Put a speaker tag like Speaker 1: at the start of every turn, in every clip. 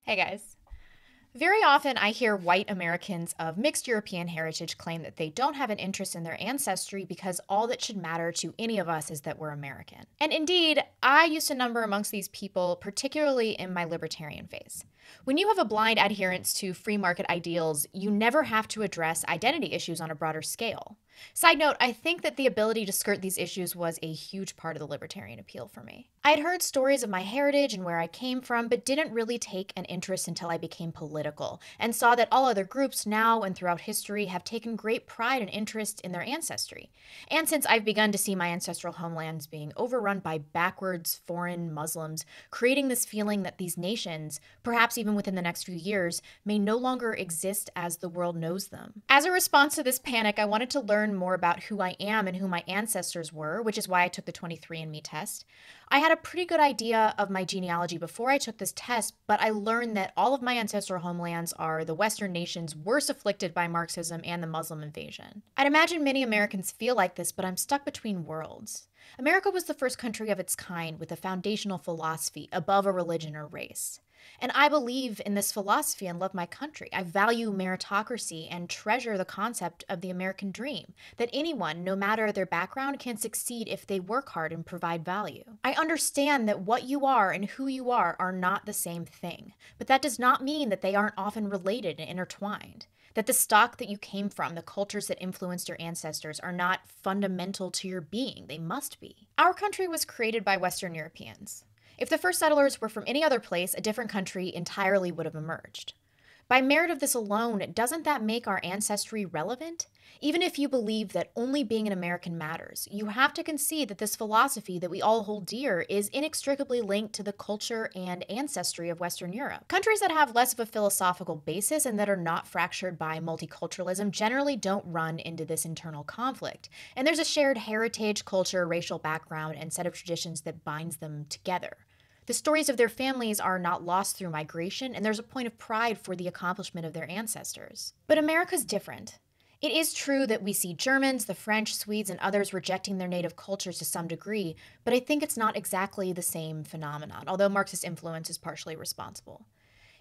Speaker 1: Hey guys. Very often, I hear white Americans of mixed European heritage claim that they don't have an interest in their ancestry because all that should matter to any of us is that we're American. And indeed, I used to number amongst these people, particularly in my libertarian phase. When you have a blind adherence to free market ideals, you never have to address identity issues on a broader scale. Side note, I think that the ability to skirt these issues was a huge part of the libertarian appeal for me. I had heard stories of my heritage and where I came from, but didn't really take an interest until I became political and saw that all other groups now and throughout history have taken great pride and interest in their ancestry. And since I've begun to see my ancestral homelands being overrun by backwards foreign Muslims, creating this feeling that these nations, perhaps even within the next few years, may no longer exist as the world knows them. As a response to this panic, I wanted to learn more about who I am and who my ancestors were, which is why I took the 23andMe test. I had a pretty good idea of my genealogy before I took this test, but I learned that all of my ancestral homelands are the Western nations worst afflicted by Marxism and the Muslim invasion. I'd imagine many Americans feel like this, but I'm stuck between worlds. America was the first country of its kind with a foundational philosophy above a religion or race. And I believe in this philosophy and love my country. I value meritocracy and treasure the concept of the American dream, that anyone, no matter their background, can succeed if they work hard and provide value. I understand that what you are and who you are not the same thing, but that does not mean that they aren't often related and intertwined. That the stock that you came from, the cultures that influenced your ancestors, are not fundamental to your being. They must be. Our country was created by Western Europeans. If the first settlers were from any other place, a different country entirely would have emerged. By merit of this alone, doesn't that make our ancestry relevant? Even if you believe that only being an American matters, you have to concede that this philosophy that we all hold dear is inextricably linked to the culture and ancestry of Western Europe. Countries that have less of a philosophical basis and that are not fractured by multiculturalism generally don't run into this internal conflict, and there's a shared heritage, culture, racial background, and set of traditions that binds them together. The stories of their families are not lost through migration, and there's a point of pride for the accomplishment of their ancestors. But America's different. It is true that we see Germans, the French, Swedes, and others rejecting their native cultures to some degree, but I think it's not exactly the same phenomenon, although Marxist influence is partially responsible.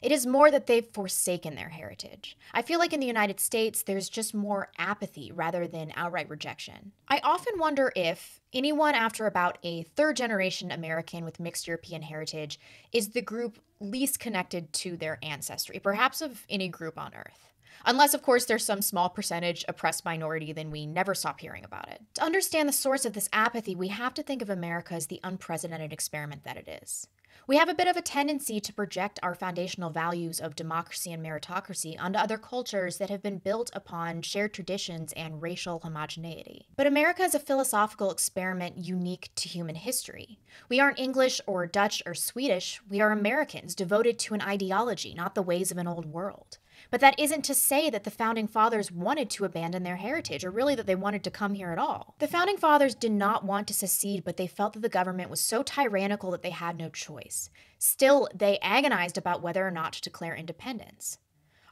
Speaker 1: It is more that they've forsaken their heritage. I feel like in the United States, there's just more apathy rather than outright rejection. I often wonder if anyone after about a third-generation American with mixed European heritage is the group least connected to their ancestry, perhaps of any group on Earth. Unless, of course, there's some small percentage oppressed minority, then we never stop hearing about it. To understand the source of this apathy, we have to think of America as the unprecedented experiment that it is. We have a bit of a tendency to project our foundational values of democracy and meritocracy onto other cultures that have been built upon shared traditions and racial homogeneity. But America is a philosophical experiment unique to human history. We aren't English or Dutch or Swedish, we are Americans devoted to an ideology, not the ways of an old world. But that isn't to say that the Founding Fathers wanted to abandon their heritage, or really that they wanted to come here at all. The Founding Fathers did not want to secede, but they felt that the government was so tyrannical that they had no choice. Still, they agonized about whether or not to declare independence.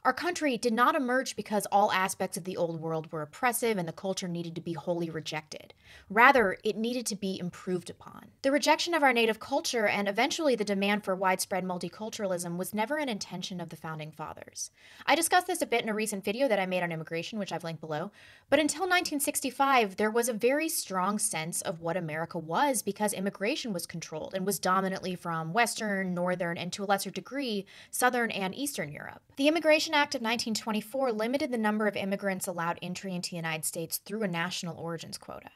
Speaker 1: Our country did not emerge because all aspects of the old world were oppressive and the culture needed to be wholly rejected. Rather, it needed to be improved upon. The rejection of our native culture and eventually the demand for widespread multiculturalism was never an intention of the Founding Fathers. I discussed this a bit in a recent video that I made on immigration, which I've linked below, but until 1965, there was a very strong sense of what America was because immigration was controlled and was dominantly from Western, Northern, and to a lesser degree, Southern and Eastern Europe. The Immigration Act of 1924 limited the number of immigrants allowed entry into the United States through a national origins quota.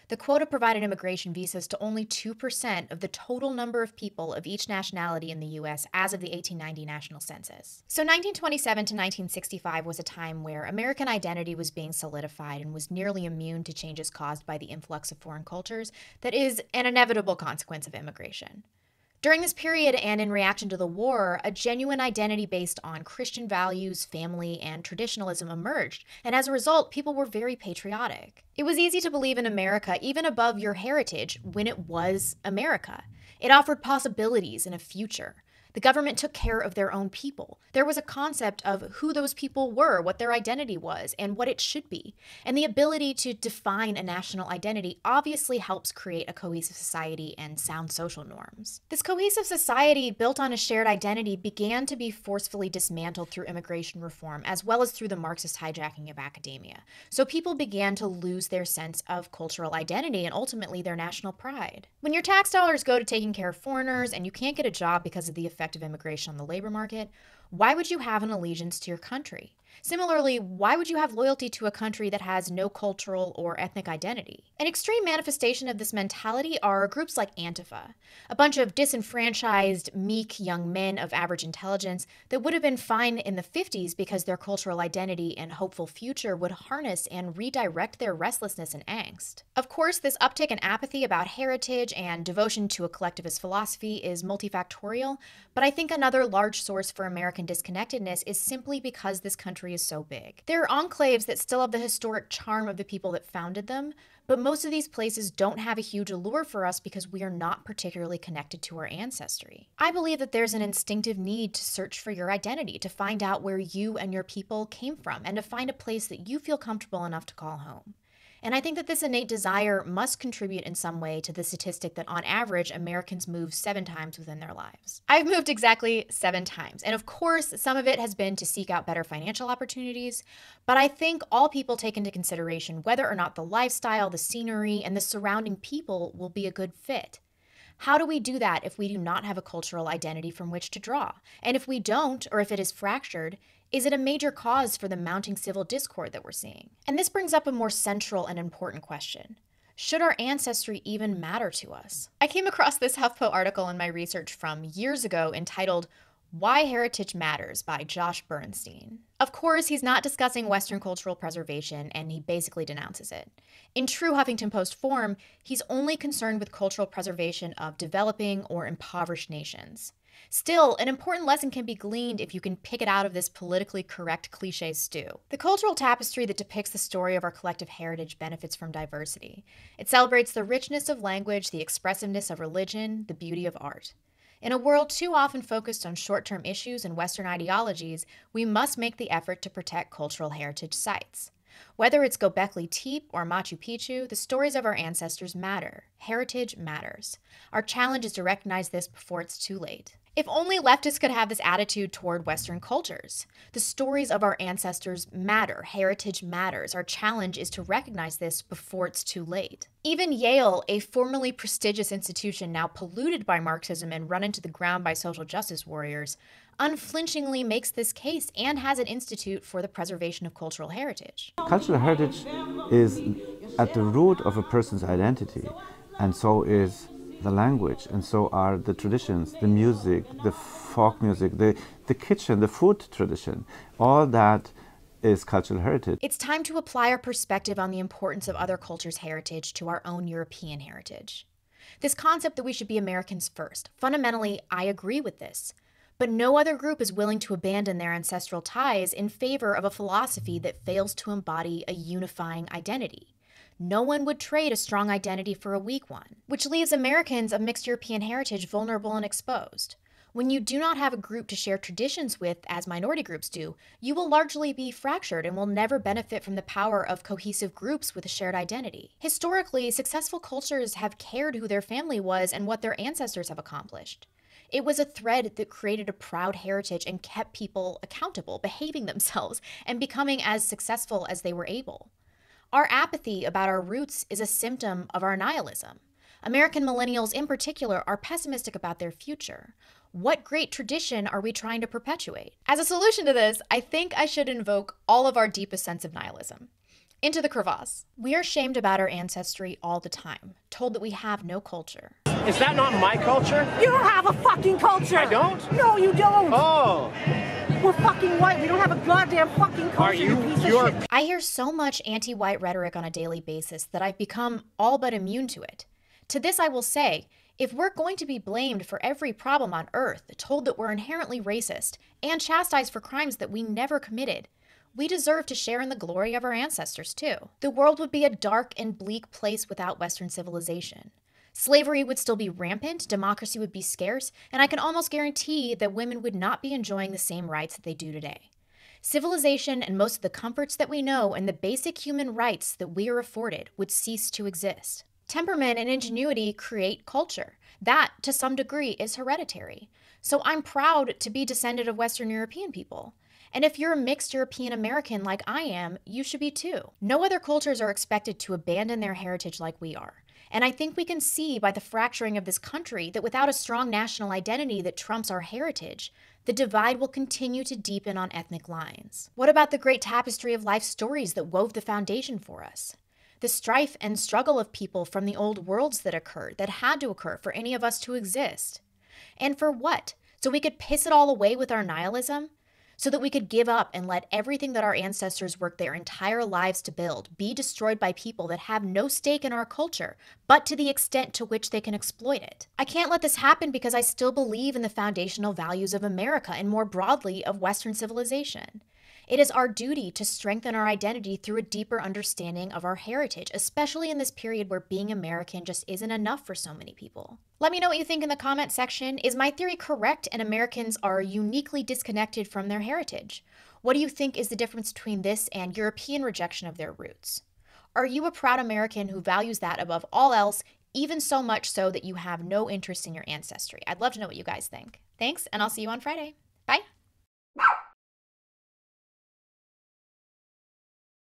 Speaker 1: The quota provided immigration visas to only 2% of the total number of people of each nationality in the U.S. as of the 1890 National Census. So 1927 to 1965 was a time where American identity was being solidified and was nearly immune to changes caused by the influx of foreign cultures that is an inevitable consequence of immigration. During this period and in reaction to the war, a genuine identity based on Christian values, family, and traditionalism emerged, and as a result, people were very patriotic. It was easy to believe in America even above your heritage when it was America. It offered possibilities and a future. The government took care of their own people. There was a concept of who those people were, what their identity was, and what it should be. And the ability to define a national identity obviously helps create a cohesive society and sound social norms. This cohesive society built on a shared identity began to be forcefully dismantled through immigration reform, as well as through the Marxist hijacking of academia. So people began to lose their sense of cultural identity and ultimately their national pride. When your tax dollars go to taking care of foreigners and you can't get a job because of the effect of immigration on the labor market, why would you have an allegiance to your country? Similarly, why would you have loyalty to a country that has no cultural or ethnic identity? An extreme manifestation of this mentality are groups like Antifa, a bunch of disenfranchised, meek young men of average intelligence that would have been fine in the 50s because their cultural identity and hopeful future would harness and redirect their restlessness and angst. Of course, this uptick in apathy about heritage and devotion to a collectivist philosophy is multifactorial, but I think another large source for American disconnectedness is simply because this country is so big. There are enclaves that still have the historic charm of the people that founded them, but most of these places don't have a huge allure for us because we are not particularly connected to our ancestry. I believe that there's an instinctive need to search for your identity, to find out where you and your people came from, and to find a place that you feel comfortable enough to call home. And I think that this innate desire must contribute in some way to the statistic that on average, Americans move 7 times within their lives. I've moved exactly 7 times. And of course, some of it has been to seek out better financial opportunities. But I think all people take into consideration whether or not the lifestyle, the scenery, and the surrounding people will be a good fit. How do we do that if we do not have a cultural identity from which to draw? And if we don't, or if it is fractured, is it a major cause for the mounting civil discord that we're seeing? And this brings up a more central and important question. Should our ancestry even matter to us? I came across this HuffPo article in my research from years ago entitled Why Heritage Matters by Josh Bernstein. Of course, he's not discussing Western cultural preservation, and he basically denounces it. In true Huffington Post form, he's only concerned with cultural preservation of developing or impoverished nations. Still, an important lesson can be gleaned if you can pick it out of this politically correct cliché stew. The cultural tapestry that depicts the story of our collective heritage benefits from diversity. It celebrates the richness of language, the expressiveness of religion, the beauty of art. In a world too often focused on short-term issues and Western ideologies, we must make the effort to protect cultural heritage sites. Whether it's Göbekli Tepe or Machu Picchu, the stories of our ancestors matter. Heritage matters. Our challenge is to recognize this before it's too late. If only leftists could have this attitude toward Western cultures. The stories of our ancestors matter. Heritage matters. Our challenge is to recognize this before it's too late. Even Yale, a formerly prestigious institution now polluted by Marxism and run into the ground by social justice warriors, unflinchingly makes this case and has an institute for the preservation of cultural heritage.
Speaker 2: Cultural heritage is at the root of a person's identity, and so is the language, and so are the traditions, the music, the folk music, the kitchen, the food tradition. All that is cultural heritage.
Speaker 1: It's time to apply our perspective on the importance of other cultures' heritage to our own European heritage. This concept that we should be Americans first. Fundamentally, I agree with this. But no other group is willing to abandon their ancestral ties in favor of a philosophy that fails to embody a unifying identity. No one would trade a strong identity for a weak one, which leaves Americans of mixed European heritage vulnerable and exposed. When you do not have a group to share traditions with, as minority groups do, you will largely be fractured and will never benefit from the power of cohesive groups with a shared identity. Historically, successful cultures have cared who their family was and what their ancestors have accomplished. It was a thread that created a proud heritage and kept people accountable, behaving themselves, and becoming as successful as they were able. Our apathy about our roots is a symptom of our nihilism. American millennials in particular are pessimistic about their future. What great tradition are we trying to perpetuate? As a solution to this, I think I should invoke all of our deepest sense of nihilism. Into the crevasse. We are shamed about our ancestry all the time, told that we have no culture.
Speaker 3: Is that not my culture?
Speaker 4: You don't have a fucking culture!
Speaker 3: I don't?
Speaker 4: No, you don't!
Speaker 3: Oh!
Speaker 4: We're fucking white. We don't have a goddamn fucking culture,
Speaker 3: Are you?
Speaker 4: piece of
Speaker 3: You're...
Speaker 4: shit.
Speaker 1: I hear so much anti-white rhetoric on a daily basis that I've become all but immune to it. To this I will say, if we're going to be blamed for every problem on Earth, told that we're inherently racist, and chastised for crimes that we never committed, we deserve to share in the glory of our ancestors too. The world would be a dark and bleak place without Western civilization. Slavery would still be rampant, democracy would be scarce, and I can almost guarantee that women would not be enjoying the same rights that they do today. Civilization and most of the comforts that we know and the basic human rights that we are afforded would cease to exist. Temperament and ingenuity create culture. That, to some degree, is hereditary. So I'm proud to be descended of Western European people. And if you're a mixed European American like I am, you should be too. No other cultures are expected to abandon their heritage like we are. And I think we can see by the fracturing of this country that without a strong national identity that trumps our heritage, the divide will continue to deepen on ethnic lines. What about the great tapestry of life stories that wove the foundation for us? The strife and struggle of people from the old worlds that occurred, that had to occur for any of us to exist. And for what? So we could piss it all away with our nihilism? So that we could give up and let everything that our ancestors worked their entire lives to build be destroyed by people that have no stake in our culture, but to the extent to which they can exploit it. I can't let this happen because I still believe in the foundational values of America and more broadly of Western civilization. It is our duty to strengthen our identity through a deeper understanding of our heritage, especially in this period where being American just isn't enough for so many people. Let me know what you think in the comment section. Is my theory correct and Americans are uniquely disconnected from their heritage? What do you think is the difference between this and European rejection of their roots? Are you a proud American who values that above all else, even so much so that you have no interest in your ancestry? I'd love to know what you guys think. Thanks, and I'll see you on Friday. Bye.